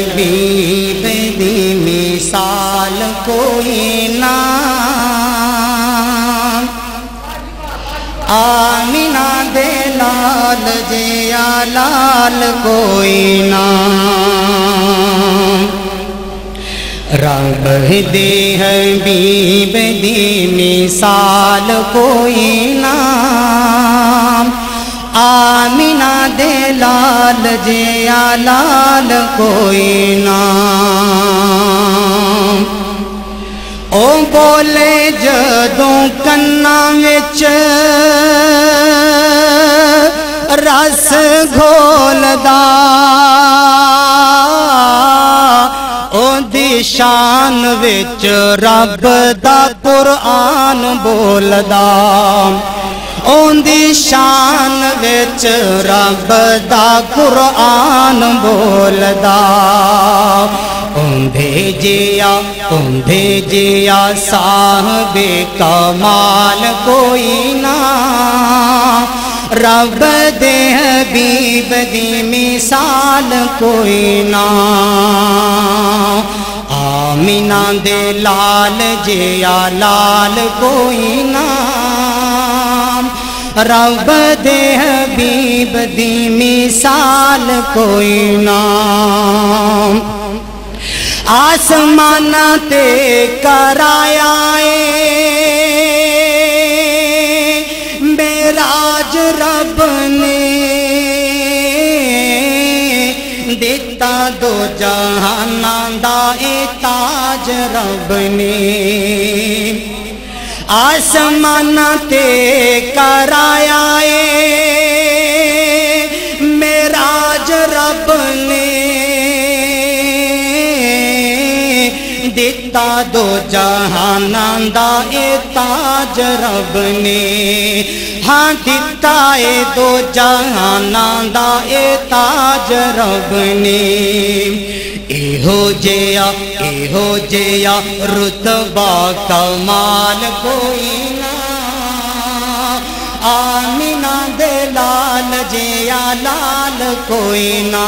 حبیب دی مثال کوئی نہ آمینہ دے لال جیا لال کوئی نہ رب دے حبیب دی مثال کوئی نہ آمینہ دے لال جیا لال کوئی نہ او بولے جدوں کناں وچ رس گھولدا او دی شان وچ رب دا قرآن بولدا اون دی شان وچ رب دا قرآن بولدا اون بھیجیا صاحب کمال کوئی نہ رب دے حبیب دی مثال کوئی نہ آمینہ دے لال جیا لال کوئی نہ رب دے حبیب دی مثال کوئی نہ آسمان تے کرایا معراج رب نے دیتا دو جہاناں دا تاج رب نے آسمان تے کرایا معراج رب نے دیتا دو جہاناں دا تاج رب نے ہاں دیتا دو جہاناں دا تاج رب نے ایہو جیا رتبہ کمال کوئی نہ آمینہ دے لال جیا لال کوئی نہ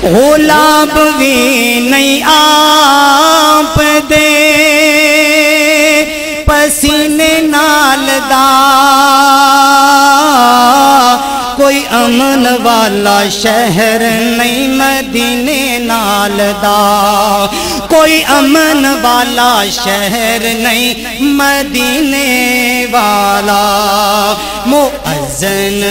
غلاب بھی نہیں آپ دے پسینے نال دا کوئی امن والا شہر نہیں مدینے نال دا کوئی امن والا شہر نہیں مدینے والا مؤذن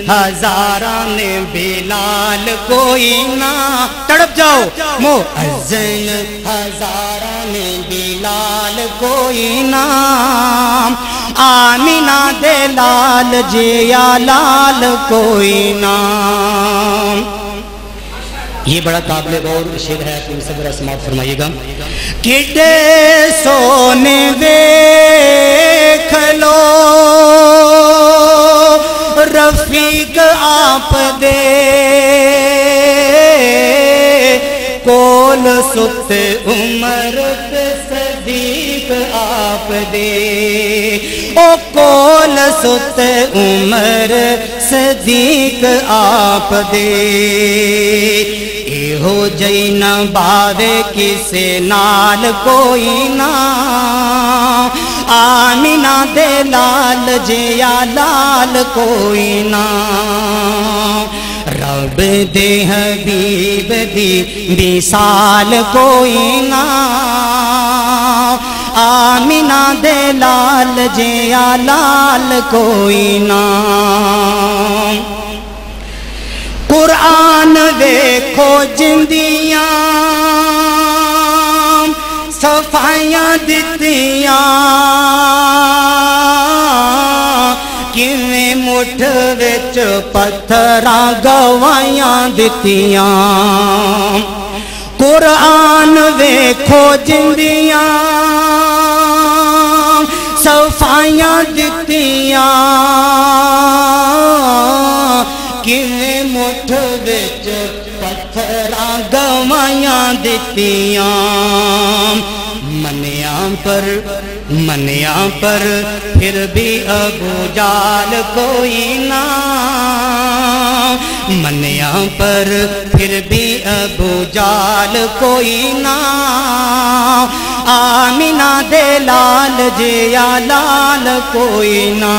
ہزاران بلال کوئی نہ تڑپ جاؤ مؤذن ہزاران بلال کوئی نہ آمینہ دے لال جیا لال کوئی نہ یہ بڑا قابل غور شعر ہے تم سے ذرا سماعت فرمائیے گا کڈے سونے دیکھ لو رفیق آپ دے کول ست عمر صدیق آپ دے او کول ست عمر صدیق آپ دے ایہو جئی نہ باوے کسے نال کوئی نہ آمینہ دے لال جیا لال کوئی نہ رب دے حبیب دی مثال کوئی نہ آمینہ دے لال جیا لال کوئی نہ قرآن دیکھو جندیاں صفائیاں دتیاں کیویں مٹھ وچ پتھراں گوائیاں دتیاں قرآن دیکھو جندیاں صفائیاں دتیاں کیویں مٹھ وچ پتھراں گوائیاں دتیاں منیاں پر منیا پر پھر بھی ابو جال کوئی نہ منیا پر پھر بھی ابو جال کوئی نہ آمینہ دے لال جیا لال کوئی نہ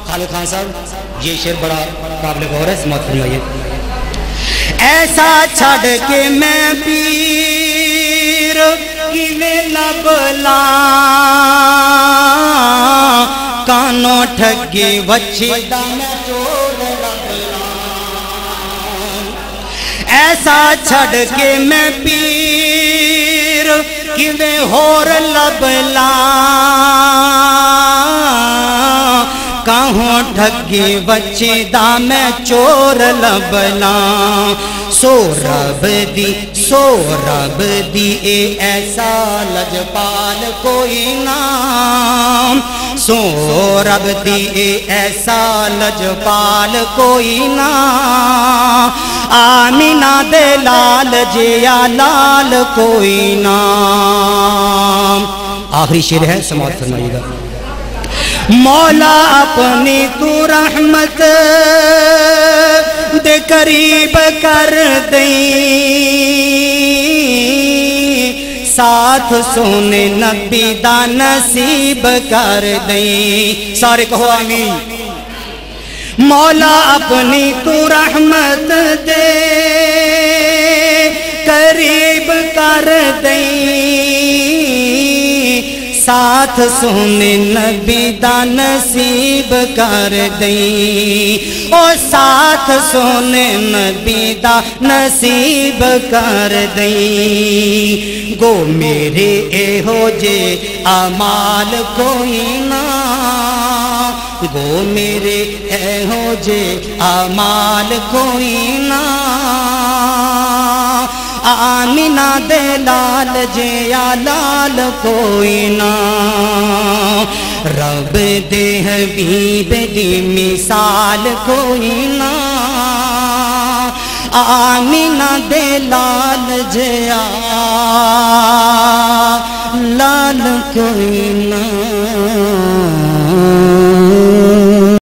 خالد خان صاحب یہ شعر بڑا قابل غور ہے سماعت فرمائیے ایسا چھڑ کے میں پیر کیویں لب لاں کانوں ٹھگے وچھدا میں چور لب لاں ایسا چھڑ کے میں پیر کیویں ہور لب لاں کہوں ٹھگی وچھدا میں چور لب لاں سو رب دی اے ایسا لجپال کوئی نہ سو رب دی اے ایسا لجپال کوئی نہ آمینہ دے لال جیا لال کوئی نہ آخری شعر ہے سماعت فرمائیے گا مولا اپنی تو رحمت دے قریب کر دیں ساتھ سونے نبی دا نصیب کر دیں سارے کہو آمین مولا اپنی تو رحمت دے قریب کر دیں ساتھ سونے نبی دا نصیب کر دیں او ساتھ سونے نبی دا نصیب کر دیں گو میرے اے ہو جے اعمال کوئی نہ گو میرے اے ہو جے اعمال کوئی نہ آمینہ دے لال جیا لال کوئی نہ رب دے حبیب دی مثال کوئی نہ آمینہ دے لال جیا لال کوئی نہ